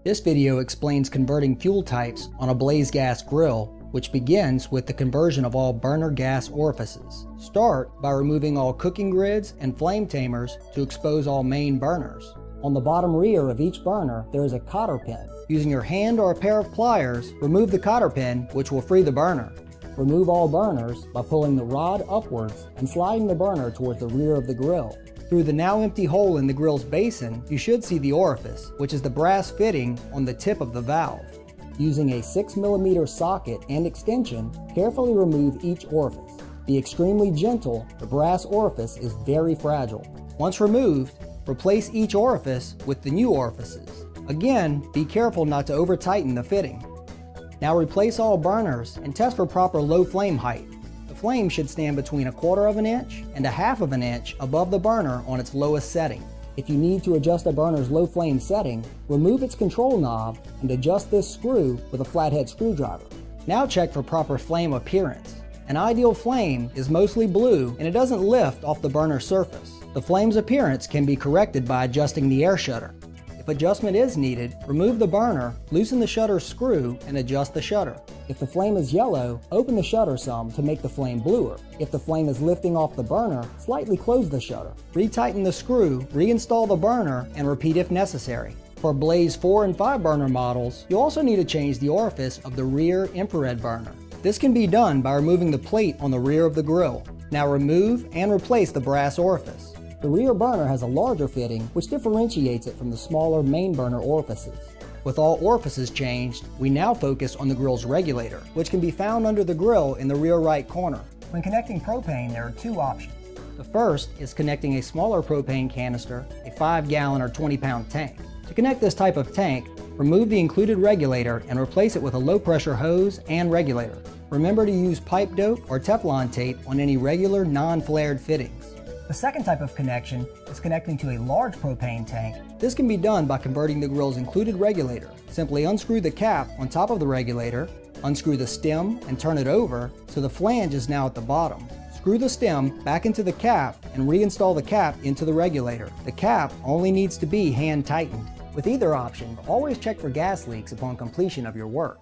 This video explains converting fuel types on a Blaze gas grill, which begins with the conversion of all burner gas orifices. Start by removing all cooking grids and flame tamers to expose all main burners. On the bottom rear of each burner, there is a cotter pin. Using your hand or a pair of pliers, remove the cotter pin, which will free the burner. Remove all burners by pulling the rod upwards and sliding the burner towards the rear of the grill. Through the now empty hole in the grill's basin, you should see the orifice, which is the brass fitting on the tip of the valve. Using a 6mm socket and extension, carefully remove each orifice. Be extremely gentle, the brass orifice is very fragile. Once removed, replace each orifice with the new orifices. Again, be careful not to over-tighten the fitting. Now replace all burners and test for proper low flame height. The flame should stand between 1/4 inch and 1/2 inch above the burner on its lowest setting. If you need to adjust a burner's low flame setting, remove its control knob and adjust this screw with a flathead screwdriver. Now check for proper flame appearance. An ideal flame is mostly blue and it doesn't lift off the burner surface. The flame's appearance can be corrected by adjusting the air shutter. If adjustment is needed, remove the burner, loosen the shutter screw, and adjust the shutter. If the flame is yellow, open the shutter some to make the flame bluer. If the flame is lifting off the burner, slightly close the shutter. Retighten the screw, reinstall the burner, and repeat if necessary. For Blaze 4 and 5 burner models, you also need to change the orifice of the rear infrared burner. This can be done by removing the plate on the rear of the grill. Now remove and replace the brass orifice. The rear burner has a larger fitting, which differentiates it from the smaller main burner orifices. With all orifices changed, we now focus on the grill's regulator, which can be found under the grill in the rear right corner. When connecting propane, there are two options. The first is connecting a smaller propane canister, a 5-gallon or 20-pound tank. To connect this type of tank, remove the included regulator and replace it with a low-pressure hose and regulator. Remember to use pipe dope or Teflon tape on any regular non-flared fittings. The second type of connection is connecting to a large propane tank. This can be done by converting the grill's included regulator. Simply unscrew the cap on top of the regulator, unscrew the stem and turn it over so the flange is now at the bottom. Screw the stem back into the cap and reinstall the cap into the regulator. The cap only needs to be hand tightened. With either option, always check for gas leaks upon completion of your work.